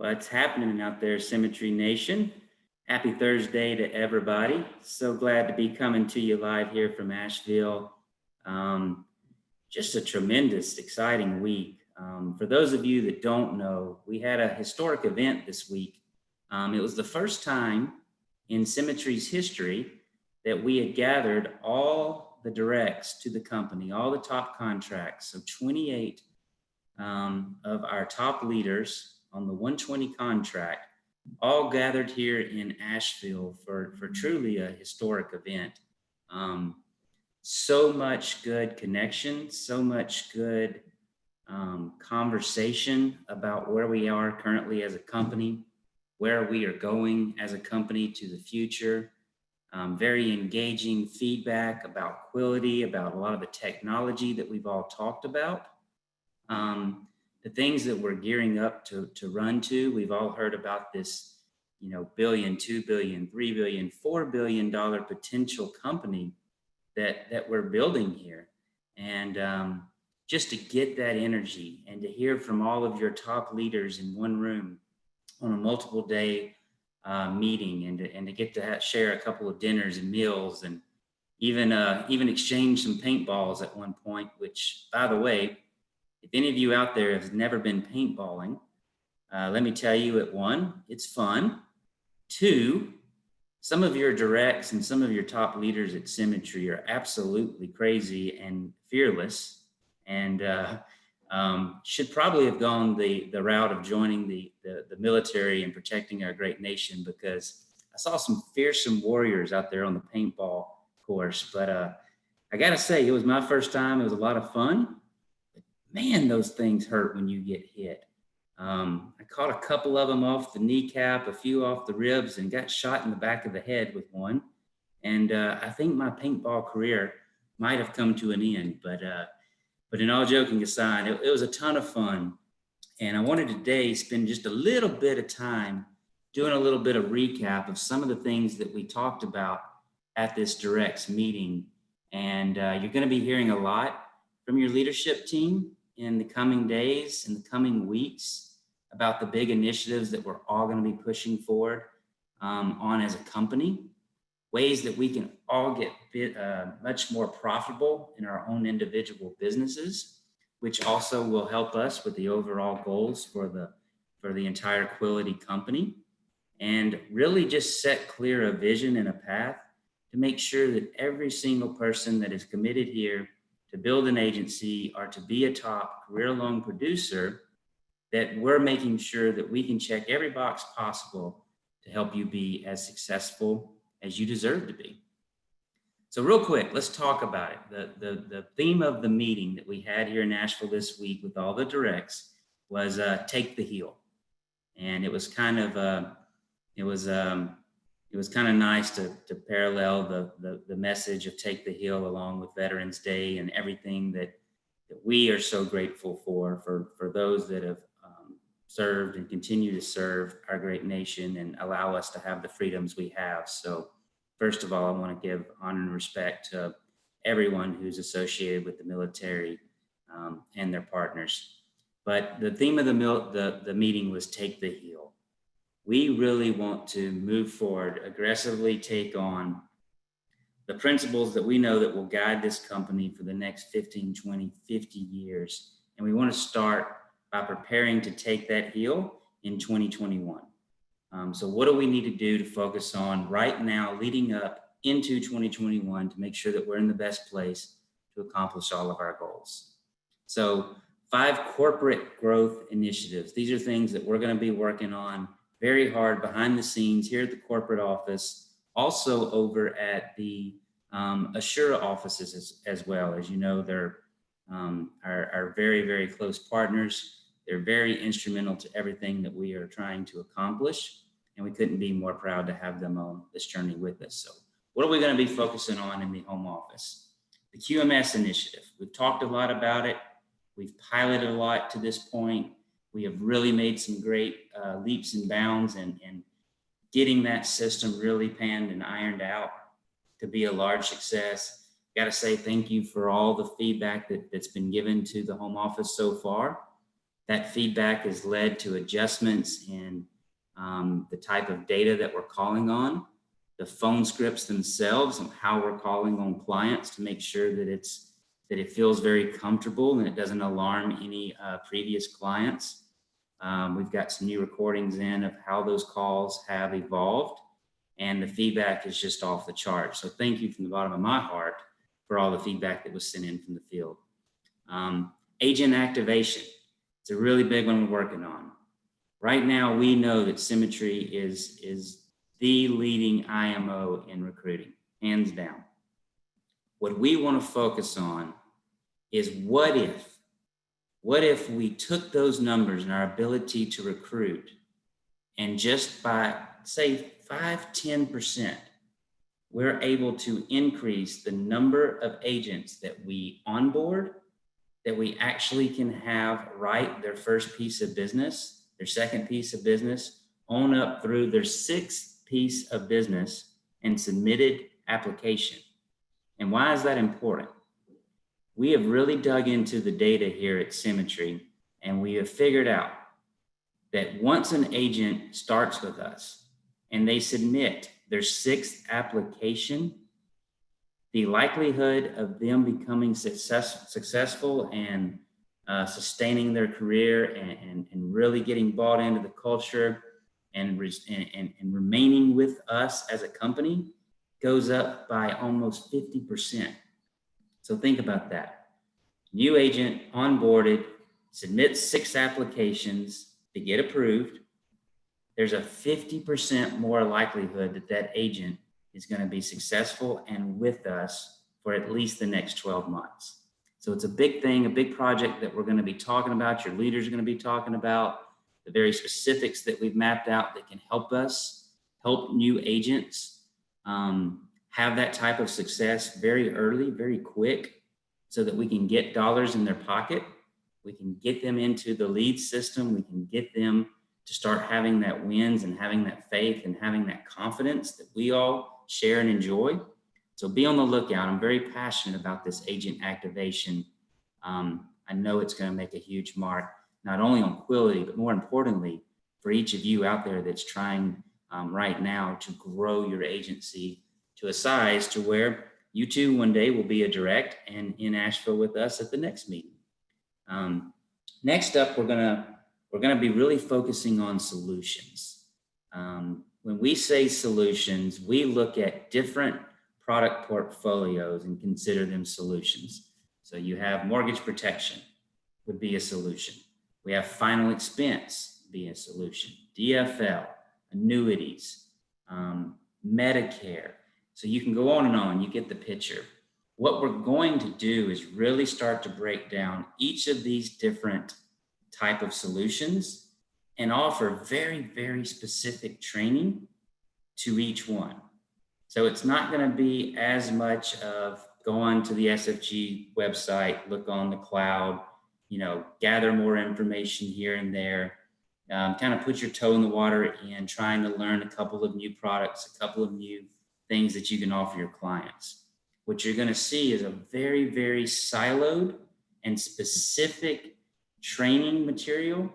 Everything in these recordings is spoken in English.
What's happening out there, Symmetry Nation? Happy Thursday to everybody. So glad to be coming to you live here from Asheville. Um, just a tremendous, exciting week. For those of you that don't know, we had a historic event this week. It was the first time in Symmetry's history that we had gathered all the directs to the company, all the top contracts. So 28 of our top leaders on the 120 contract, all gathered here in Asheville for truly a historic event. So much good connection, so much good conversation about where we are currently as a company, where we are going as a company to the future. Very engaging feedback about quality, about a lot of the technology that we've all talked about. The things that we're gearing up to run to. We've all heard about this, billion, $2 billion, $3 billion, $4 billion potential company that we're building here. And just to get that energy and to hear from all of your top leaders in one room on a multiple day meeting, and to get to share a couple of dinners and meals, and even exchange some paintballs at one point, which, by the way, if any of you out there have never been paintballing, let me tell you, at one, it's fun. Two, some of your directs and some of your top leaders at Symmetry are absolutely crazy and fearless, and should probably have gone the route of joining the military and protecting our great nation, because I saw some fearsome warriors out there on the paintball course. But I got to say, it was my first time. It was a lot of fun. Man, those things hurt when you get hit. I caught a couple of them off the kneecap, a few off the ribs, and got shot in the back of the head with one. And I think my paintball career might have come to an end. But in all joking aside, it was a ton of fun. And I wanted today spend just a little bit of time doing a little bit of recap of some of the things that we talked about at this directs meeting. And you're going to be hearing a lot from your leadership team in the coming days, in the coming weeks, about the big initiatives that we're all going to be pushing forward on as a company, ways that we can all get much more profitable in our own individual businesses, which also will help us with the overall goals for the entire Quality company, and really just set clear a vision and a path to make sure that every single person that is committed here to build an agency or to be a top career-long producer, that we're making sure that we can check every box possible to help you be as successful as you deserve to be. So real quick, let's talk about it. The theme of the meeting that we had here in Nashville this week with all the directs was take the heel. And it was kind of nice to parallel the message of Take the Hill along with Veterans Day and everything that we are so grateful for those that have served and continue to serve our great nation and allow us to have the freedoms we have. So first of all, I want to give honor and respect to everyone who's associated with the military and their partners. But the theme of the meeting was Take the Heel. We really want to move forward, aggressively take on the principles that we know that will guide this company for the next 15, 20, 50 years. And we want to start by preparing to take that heel in 2021. So what do we need to do to focus on right now, leading up into 2021, to make sure that we're in the best place to accomplish all of our goals? So 5 corporate growth initiatives. These are things that we're going to be working on very hard behind the scenes here at the corporate office, also over at the Assura offices as well. As you know, they're our very, very close partners. They're very instrumental to everything that we are trying to accomplish, and we couldn't be more proud to have them on this journey with us. So what are we going to be focusing on in the home office? The QMS initiative. We've talked a lot about it. We've piloted a lot to this point. We have really made some great leaps and bounds and getting that system really panned and ironed out to be a large success. Got to say thank you for all the feedback that's been given to the home office so far. That feedback has led to adjustments in the type of data that we're calling on, the phone scripts themselves, and how we're calling on clients to make sure that it feels very comfortable and it doesn't alarm any previous clients. We've got some new recordings in of how those calls have evolved, and the feedback is just off the chart. So thank you from the bottom of my heart for all the feedback that was sent in from the field. Agent activation. It's a really big one we're working on. Right now, we know that Symmetry is the leading IMO in recruiting, hands down. What we want to focus on is what if we took those numbers and our ability to recruit, and just by, say, 5-10%, we're able to increase the number of agents that we onboard, that we actually can have write their first piece of business, their second piece of business, on up through their sixth piece of business and submitted application. And why is that important? We have really dug into the data here at Symmetry, and we have figured out that once an agent starts with us and they submit their sixth application, the likelihood of them becoming successful and sustaining their career and really getting bought into the culture and remaining with us as a company goes up by almost 50%. So think about that. New agent onboarded, submits 6 applications to get approved. There's a 50% more likelihood that that agent is going to be successful and with us for at least the next 12 months. So it's a big thing, a big project that we're going to be talking about. Your leaders are going to be talking about the very specifics that we've mapped out that can help us, help new agents have that type of success very early, very quick, so that we can get dollars in their pocket. We can get them into the lead system. We can get them to start having that wins and having that faith and having that confidence that we all share and enjoy. So be on the lookout. I'm very passionate about this agent activation. I know it's going to make a huge mark, not only on Quility, but more importantly, for each of you out there that's trying right now to grow your agency to a size to where you too one day will be a direct and in Asheville with us at the next meeting. Next up, we're gonna be really focusing on solutions. When we say solutions, we look at different product portfolios and consider them solutions. So you have mortgage protection would be a solution. We have final expense be a solution. DFL, annuities, Medicare. So you can go on and on, you get the picture. What we're going to do is really start to break down each of these different type of solutions and offer very, very specific training to each one. So it's not going to be as much of go on to the SFG website, look on the cloud, gather more information here and there, kind of put your toe in the water and trying to learn a couple of new products, a couple of new things that you can offer your clients. What you're going to see is a very, very siloed and specific training material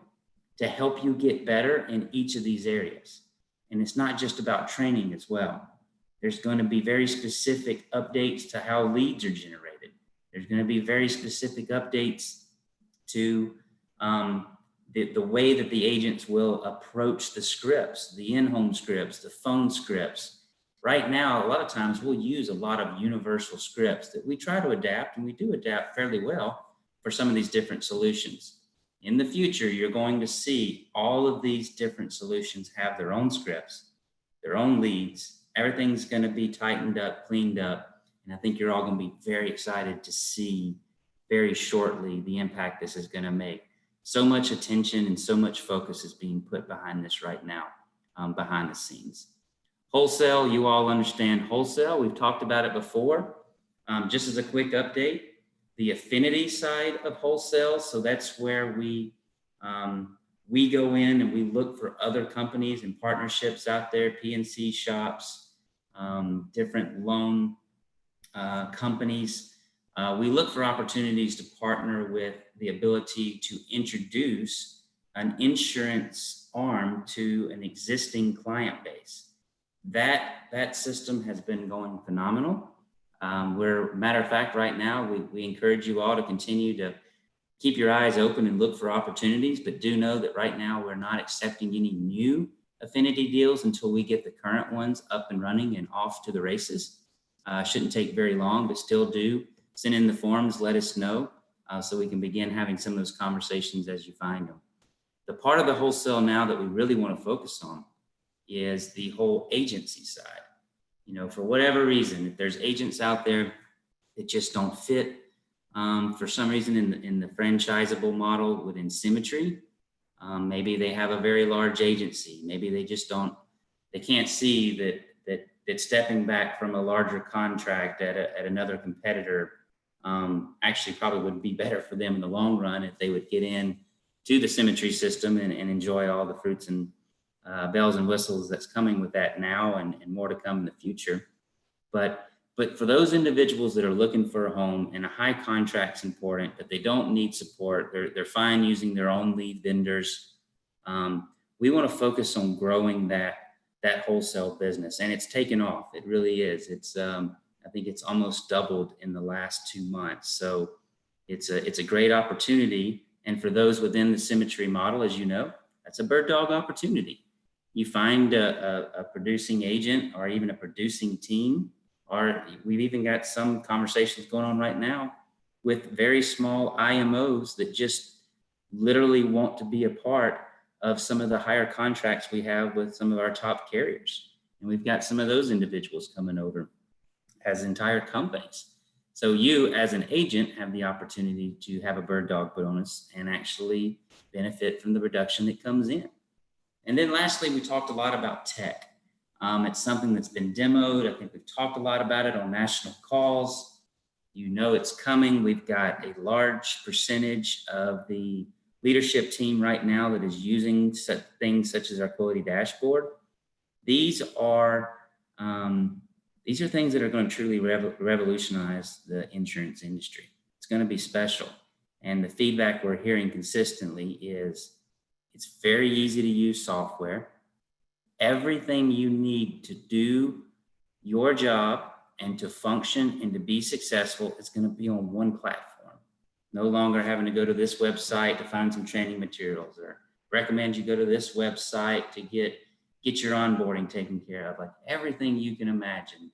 to help you get better in each of these areas. And it's not just about training as well. There's going to be very specific updates to how leads are generated. There's going to be very specific updates to the way that the agents will approach the scripts, the in-home scripts, the phone scripts. Right now, a lot of times we'll use a lot of universal scripts that we try to adapt, and we do adapt fairly well for some of these different solutions. In the future, you're going to see all of these different solutions have their own scripts, their own leads. Everything's going to be tightened up, cleaned up, and I think you're all going to be very excited to see very shortly the impact this is going to make. So much attention and so much focus is being put behind this right now, behind the scenes. Wholesale, you all understand wholesale. We've talked about it before. Just as a quick update, the affinity side of wholesale. So that's where we go in and we look for other companies and partnerships out there, PNC shops, different loan companies. We look for opportunities to partner with the ability to introduce an insurance arm to an existing client base. That system has been going phenomenal. Matter of fact, right now, we encourage you all to continue to keep your eyes open and look for opportunities, but do know that right now we're not accepting any new affinity deals until we get the current ones up and running and off to the races. Shouldn't take very long, but still do send in the forms, let us know, so we can begin having some of those conversations as you find them. The part of the wholesale now that we really want to focus on is the whole agency side. For whatever reason, if there's agents out there that just don't fit for some reason in the franchisable model within Symmetry, maybe they have a very large agency. Maybe they can't see that stepping back from a larger contract at another competitor actually probably would be better for them in the long run if they would get in to the Symmetry system and enjoy all the fruits and bells and whistles that's coming with that now and more to come in the future. But for those individuals that are looking for a home and a high contract's important, but they don't need support, they're fine using their own lead vendors. We want to focus on growing that wholesale business, and it's taken off. It really is. I think it's almost doubled in the last 2 months. So it's a great opportunity. And for those within the Symmetry model, as you know, that's a bird dog opportunity. You find a producing agent or even a producing team, or we've even got some conversations going on right now with very small IMOs that just literally want to be a part of some of the higher contracts we have with some of our top carriers. And we've got some of those individuals coming over as entire companies. So you, as an agent, have the opportunity to have a bird dog bonus and actually benefit from the reduction that comes in. And then lastly, we talked a lot about tech. It's something that's been demoed. I think we've talked a lot about it on national calls. It's coming. We've got a large percentage of the leadership team right now that is using such things such as our quality dashboard. These are things that are going to truly revolutionize the insurance industry. It's going to be special. And the feedback we're hearing consistently is it's very easy to use software. Everything you need to do your job and to function and to be successful is going to be on one platform. No longer having to go to this website to find some training materials, or recommend you go to this website to get your onboarding taken care of. Like everything you can imagine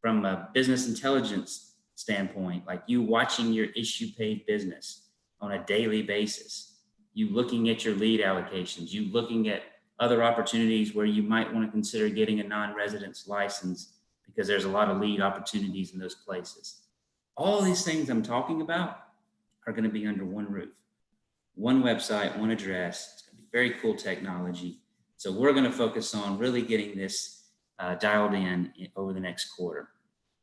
from a business intelligence standpoint, like you watching your issue paid business on a daily basis, you looking at your lead allocations, you looking at other opportunities where you might want to consider getting a non-residence license because there's a lot of lead opportunities in those places. All these things I'm talking about are going to be under one roof, one website, one address. It's going to be very cool technology. So we're going to focus on really getting this dialed in over the next quarter.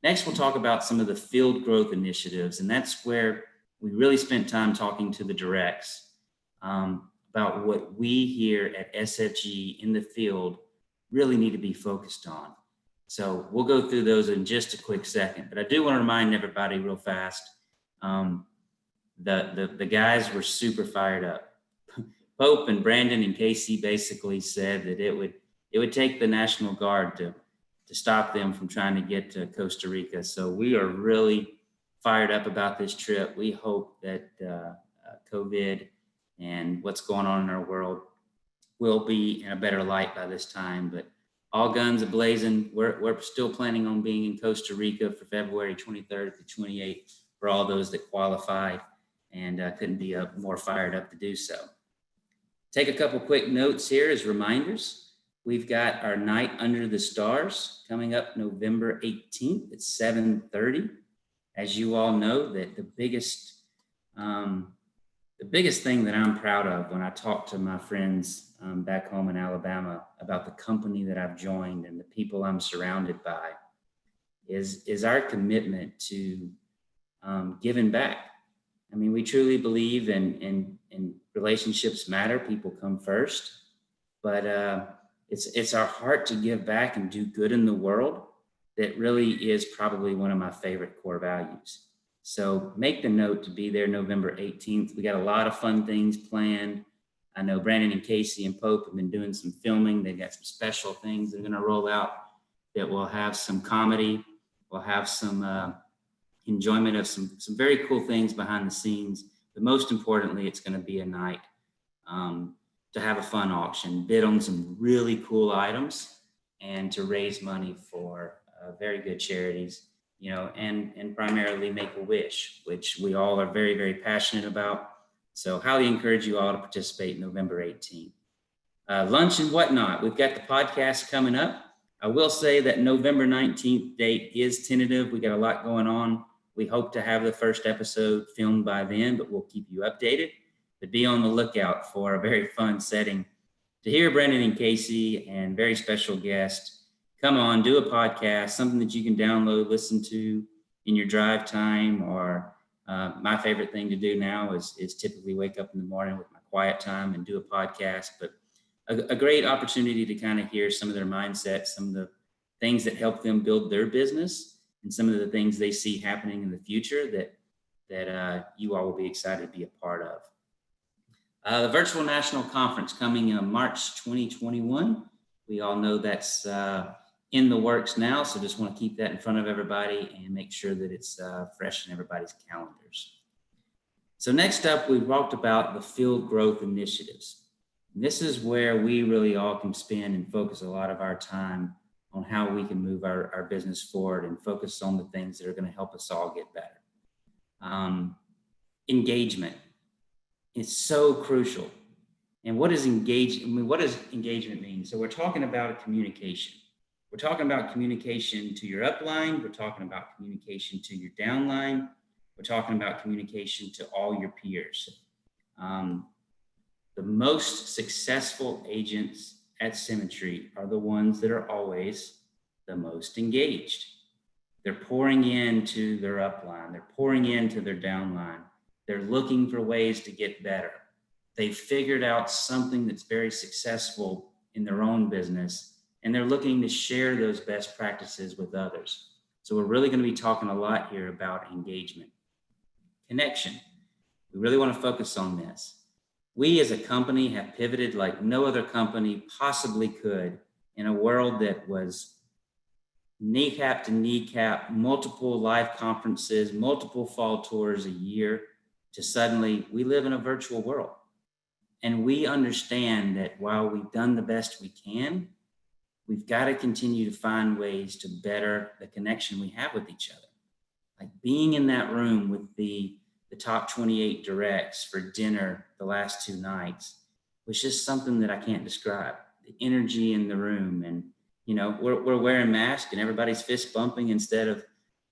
Next, we'll talk about some of the field growth initiatives, and that's where we really spent time talking to the directs about what we here at SFG in the field really need to be focused on. So we'll go through those in just a quick second, but I do want to remind everybody real fast, the guys were super fired up. Pope and Brandon and Casey basically said that it would take the National Guard to stop them from trying to get to Costa Rica. So we are really fired up about this trip. We hope that COVID and what's going on in our world will be in a better light by this time. But all guns a-blazing. We're still planning on being in Costa Rica for February 23rd to 28th for all those that qualified, and couldn't be more fired up to do so. Take a couple quick notes here as reminders. We've got our Night Under the Stars coming up November 18th at 7:30. As you all know, that the biggest thing that I'm proud of when I talk to my friends back home in Alabama about the company that I've joined and the people I'm surrounded by is our commitment to giving back. I mean, we truly believe in relationships matter. People come first, but it's our heart to give back and do good in the world that really is probably one of my favorite core values. So make the note to be there November 18th. We got a lot of fun things planned. I know Brandon and Casey and Pope have been doing some filming. They've got some special things they're going to roll out that will have some comedy. We'll have some enjoyment of some very cool things behind the scenes. But most importantly, it's going to be a night to have a fun auction, bid on some really cool items, and to raise money for very good charities, and primarily Make-A-Wish, which we all are very, very passionate about. So highly encourage you all to participate November 18th. Lunch and whatnot. We've got the podcast coming up. I will say that November 19th date is tentative. We got a lot going on. We hope to have the first episode filmed by then, but we'll keep you updated. But be on the lookout for a very fun setting to hear Brandon and Casey and very special guest come on, do a podcast, something that you can download, listen to in your drive time, or my favorite thing to do now is typically wake up in the morning with my quiet time and do a podcast. But a great opportunity to kind of hear some of their mindsets, some of the things that help them build their business, and some of the things they see happening in the future that you all will be excited to be a part of. The virtual national conference coming in March 2021. We all know that's in the works now, so just want to keep that in front of everybody and make sure that it's fresh in everybody's calendars. So next up, we talked about the field growth initiatives. And this is where we really all can spend and focus a lot of our time on how we can move our business forward and focus on the things that are going to help us all get better. Engagement. It's so crucial. And what does engagement mean? So we're talking about a communication. We're talking about communication to your upline. We're talking about communication to your downline. We're talking about communication to all your peers. The most successful agents at Symmetry are the ones that are always the most engaged. They're pouring into their upline. They're pouring into their downline. They're looking for ways to get better. They've figured out something that's very successful in their own business, and they're looking to share those best practices with others. So we're really going to be talking a lot here about engagement. Connection. We really want to focus on this. We as a company have pivoted like no other company possibly could in a world that was kneecap to kneecap, multiple live conferences, multiple fall tours a year, to suddenly we live in a virtual world. And we understand that while we've done the best we can, we've got to continue to find ways to better the connection we have with each other. Like being in that room with the top 28 directs for dinner the last 2 nights was just something that I can't describe. The energy in the room, and we're wearing masks and everybody's fist bumping instead of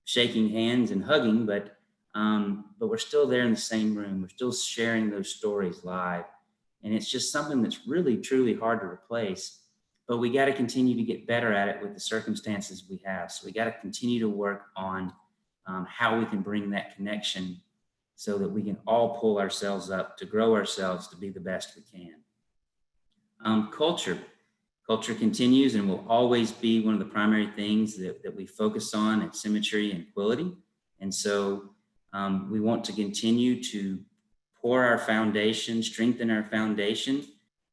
shaking hands and hugging, but we're still there in the same room. We're still sharing those stories live. And it's just something that's really, truly hard to replace, but we got to continue to get better at it with the circumstances we have. So we got to continue to work on how we can bring that connection so that we can all pull ourselves up to grow ourselves to be the best we can. Culture continues and will always be one of the primary things that we focus on at Symmetry and Quility. And so we want to continue to pour our foundation, strengthen our foundation,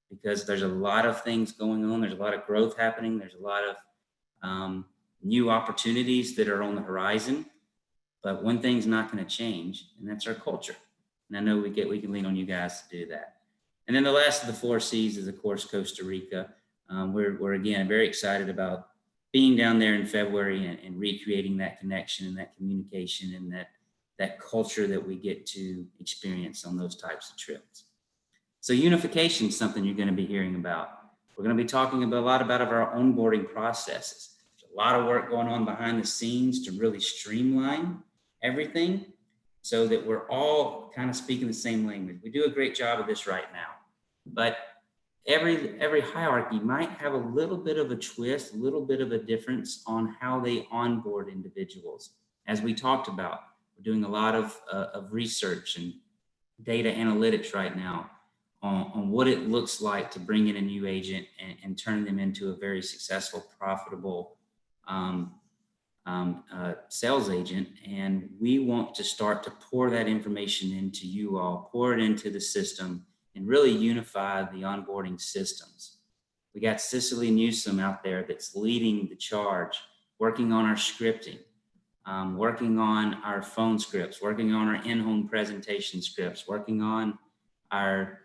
because there's a lot of things going on. There's a lot of growth happening. There's a lot of new opportunities that are on the horizon. But one thing's not going to change, and that's our culture. And I know we can lean on you guys to do that. And then the last of the 4 C's is, of course, Costa Rica. We're again very excited about being down there in February and recreating that connection and that communication and that culture that we get to experience on those types of trips. So unification is something you're going to be hearing about. We're going to be talking a lot about our onboarding processes. There's a lot of work going on behind the scenes to really streamline everything so that we're all kind of speaking the same language. We do a great job of this right now, but every hierarchy might have a little bit of a twist, a little bit of a difference on how they onboard individuals. As we talked about, we're doing a lot of research and data analytics right now on what it looks like to bring in a new agent and turn them into a very successful, profitable sales agent, and we want to start to pour that information into you all, pour it into the system, and really unify the onboarding systems. We got Cicely Newsom out there that's leading the charge, working on our scripting, working on our phone scripts, working on our in-home presentation scripts, working on our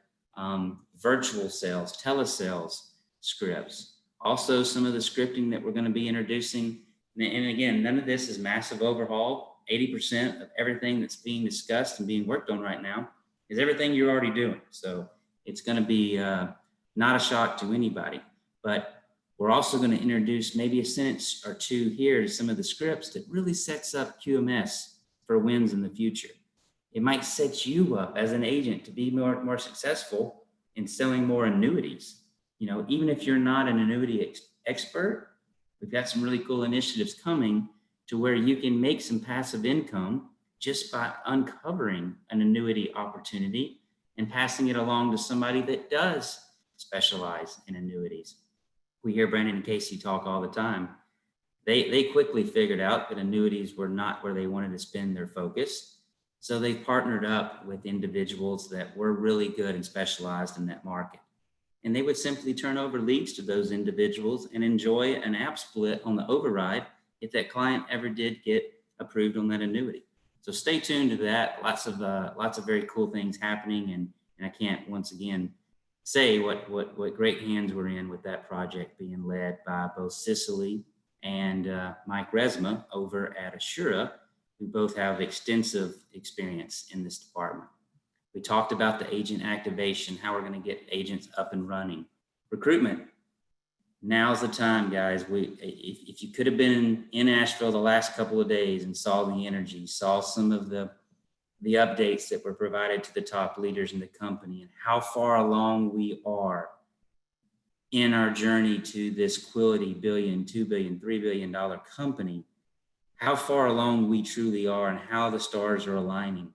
virtual sales, telesales scripts. Also, some of the scripting that we're going to be introducing. And again, none of this is massive overhaul. 80% of everything that's being discussed and being worked on right now is everything you're already doing. So it's going to be not a shock to anybody. But we're also going to introduce maybe a sentence or two here to some of the scripts that really sets up QMS for wins in the future. It might set you up as an agent to be more successful in selling more annuities. You know, even if you're not an annuity expert, we've got some really cool initiatives coming to where you can make some passive income just by uncovering an annuity opportunity and passing it along to somebody that does specialize in annuities. We hear Brandon and Casey talk all the time. They quickly figured out that annuities were not where they wanted to spend their focus. So they partnered up with individuals that were really good and specialized in that market. And they would simply turn over leads to those individuals and enjoy an app split on the override if that client ever did get approved on that annuity. So stay tuned to that. Lots of very cool things happening. And I can't once again say what great hands we're in with that project being led by both Cicely and Mike Resma over at Assura, who both have extensive experience in this department. We talked about the agent activation, how we're going to get agents up and running. Recruitment. Now's the time, guys. If you could have been in Asheville the last couple of days and saw the energy, saw some of the updates that were provided to the top leaders in the company and how far along we are in our journey to this quality $1 billion, $2 billion, $3 billion company, how far along we truly are and how the stars are aligning.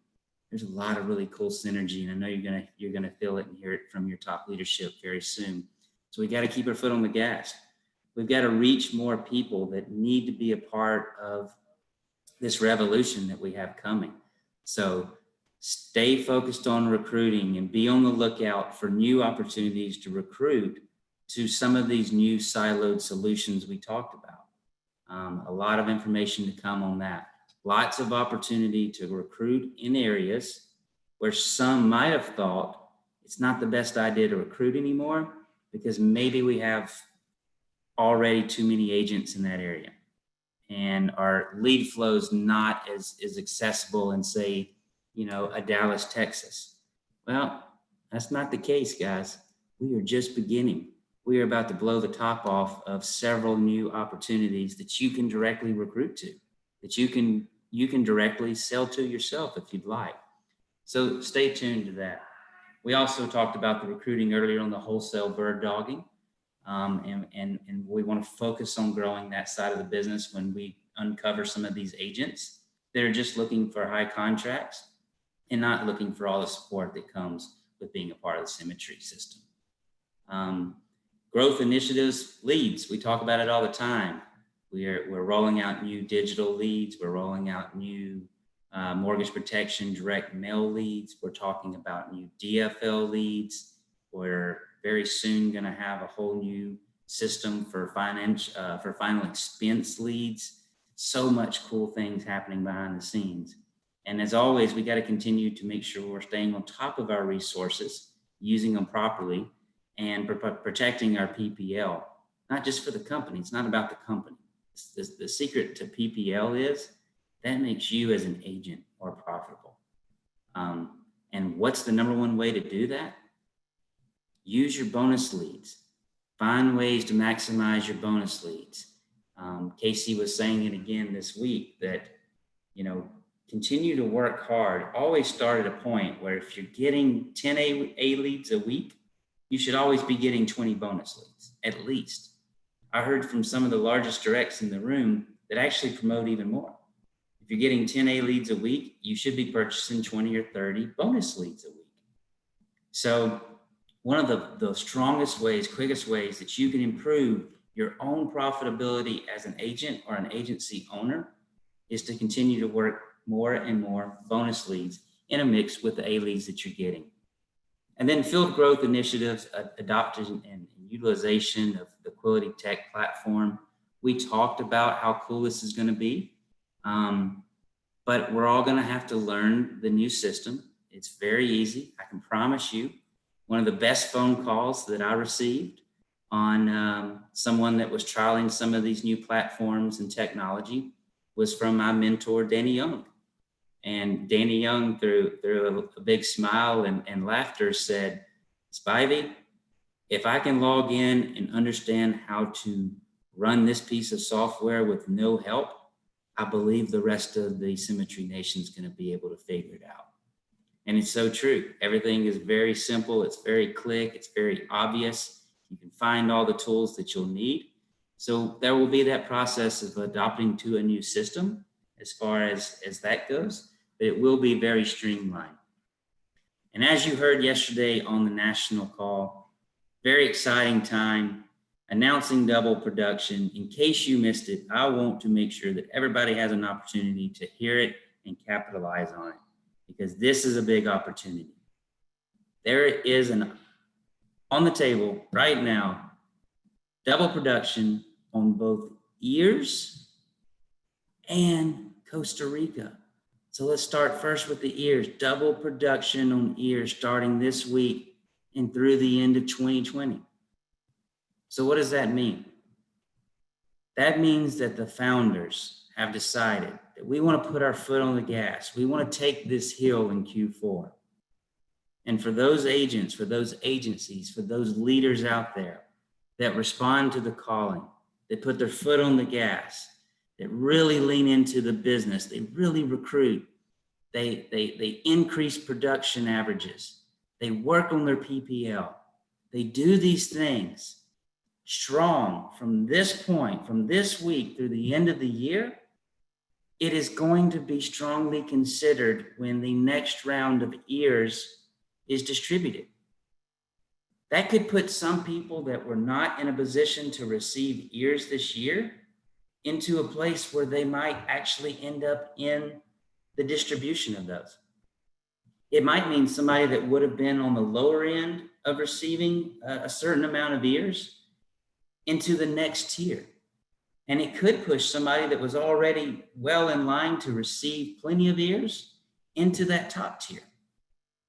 There's a lot of really cool synergy, and I know you're gonna feel it and hear it from your top leadership very soon. So we got to keep our foot on the gas. We've got to reach more people that need to be a part of this revolution that we have coming. So stay focused on recruiting and be on the lookout for new opportunities to recruit to some of these new siloed solutions we talked about. A lot of information to come on that. Lots of opportunity to recruit in areas where some might have thought it's not the best idea to recruit anymore because maybe we have already too many agents in that area and our lead flow is not as accessible in, say, a Dallas, Texas. Well, that's not the case, guys. We are just beginning. We are about to blow the top off of several new opportunities that you can directly recruit to, that you can directly sell to yourself if you'd like. So stay tuned to that. We also talked about the recruiting earlier on the wholesale bird dogging. And we want to focus on growing that side of the business when we uncover some of these agents that are just looking for high contracts and not looking for all the support that comes with being a part of the Symmetry system. Growth initiatives, leads, we talk about it all the time. We're rolling out new digital leads. We're rolling out new mortgage protection direct mail leads. We're talking about new DFL leads. We're very soon going to have a whole new system for final expense leads. So much cool things happening behind the scenes. And as always, we got to continue to make sure we're staying on top of our resources, using them properly, and protecting our PPL, not just for the company. It's not about the company. The secret to PPL is that makes you as an agent more profitable. And what's the number one way to do that? Use your bonus leads. Find ways to maximize your bonus leads. Casey was saying it again this week that, continue to work hard. Always start at a point where if you're getting 10 A leads a week, you should always be getting 20 bonus leads, at least. I heard from some of the largest directs in the room that actually promote even more. If you're getting 10 A leads a week, you should be purchasing 20 or 30 bonus leads a week. So one of the strongest ways, quickest ways that you can improve your own profitability as an agent or an agency owner is to continue to work more and more bonus leads in a mix with the A leads that you're getting. And then field growth initiatives, adoption and utilization of the Quality Tech platform. We talked about how cool this is going to be, but we're all going to have to learn the new system. It's very easy. I can promise you, one of the best phone calls that I received on someone that was trialing some of these new platforms and technology was from my mentor, Danny Young. And Danny Young, through a big smile and laughter, said, Spivey, if I can log in and understand how to run this piece of software with no help, I believe the rest of the Symmetry Nation is going to be able to figure it out. And it's so true. Everything is very simple. It's very quick. It's very obvious. You can find all the tools that you'll need. So there will be that process of adopting to a new system as far as that goes, but it will be very streamlined. And as you heard yesterday on the national call, very exciting time, announcing double production. In case you missed it, I want to make sure that everybody has an opportunity to hear it and capitalize on it, because this is a big opportunity. There is on the table right now, double production on both ears and Costa Rica. So let's start first with the ears. Double production on ears starting this week and through the end of 2020. So what does that mean? That means that the founders have decided that we want to put our foot on the gas. We want to take this hill in Q4. And for those agents, for those agencies, for those leaders out there that respond to the calling, that put their foot on the gas, that really lean into the business, they really recruit, they increase production averages, they work on their PPL, they do these things strong from this point, from this week through the end of the year, it is going to be strongly considered when the next round of ears is distributed. That could put some people that were not in a position to receive ears this year into a place where they might actually end up in the distribution of those. It might mean somebody that would have been on the lower end of receiving a certain amount of ears into the next tier. And it could push somebody that was already well in line to receive plenty of ears into that top tier.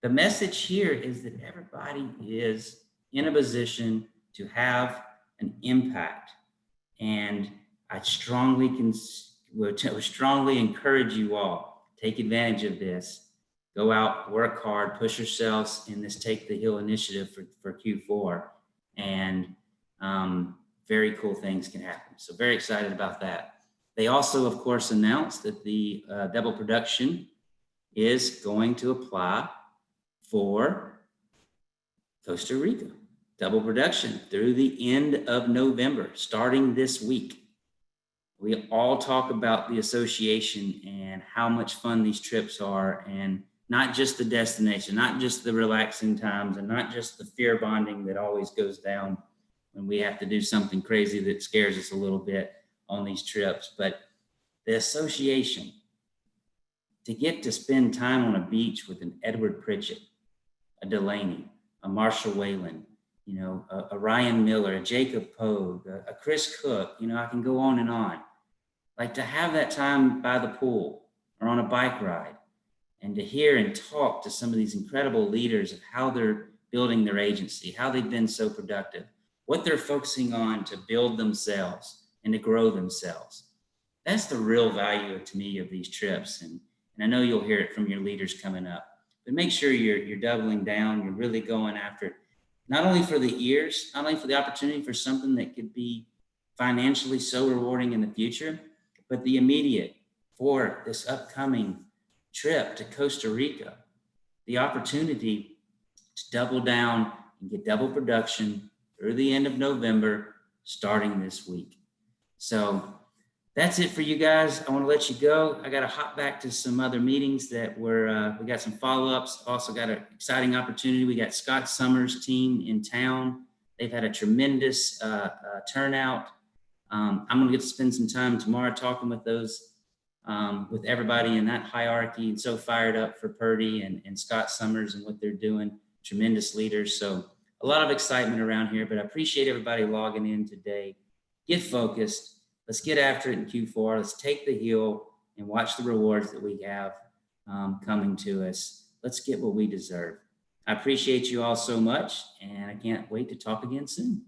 The message here is that everybody is in a position to have an impact. And I strongly encourage you all, take advantage of this. Go out, work hard, push yourselves in this Take the Hill initiative for Q4. And very cool things can happen. So very excited about that. They also, of course, announced that the double production is going to apply for Costa Rica. Double production through the end of November, starting this week. We all talk about the association and how much fun these trips are, and not just the destination, not just the relaxing times, and not just the fear bonding that always goes down when we have to do something crazy that scares us a little bit on these trips, but the association, to get to spend time on a beach with an Edward Pritchett, a Delaney, a Marshall Whalen, a Ryan Miller, a Jacob Pogue, a Chris Cook, I can go on and on. Like to have that time by the pool or on a bike ride and to hear and talk to some of these incredible leaders of how they're building their agency, how they've been so productive, what they're focusing on to build themselves and to grow themselves. That's the real value to me of these trips. And I know you'll hear it from your leaders coming up, but make sure you're doubling down. You're really going after it, not only for the ears, not only for the opportunity for something that could be financially so rewarding in the future, but the immediate for this upcoming trip to Costa Rica, the opportunity to double down and get double production through the end of November, starting this week. So that's it for you guys. I want to let you go. I got to hop back to some other meetings that we got some follow-ups. Also got an exciting opportunity. We got Scott Summers' team in town They've had a tremendous turnout. I'm going to get to spend some time tomorrow talking with with everybody in that hierarchy, and so fired up for Purdy and Scott Summers and what they're doing. Tremendous leaders. So a lot of excitement around here, but I appreciate everybody logging in today. Get focused. Let's get after it in Q4. Let's take the heel and watch the rewards that we have coming to us. Let's get what we deserve. I appreciate you all so much, and I can't wait to talk again soon.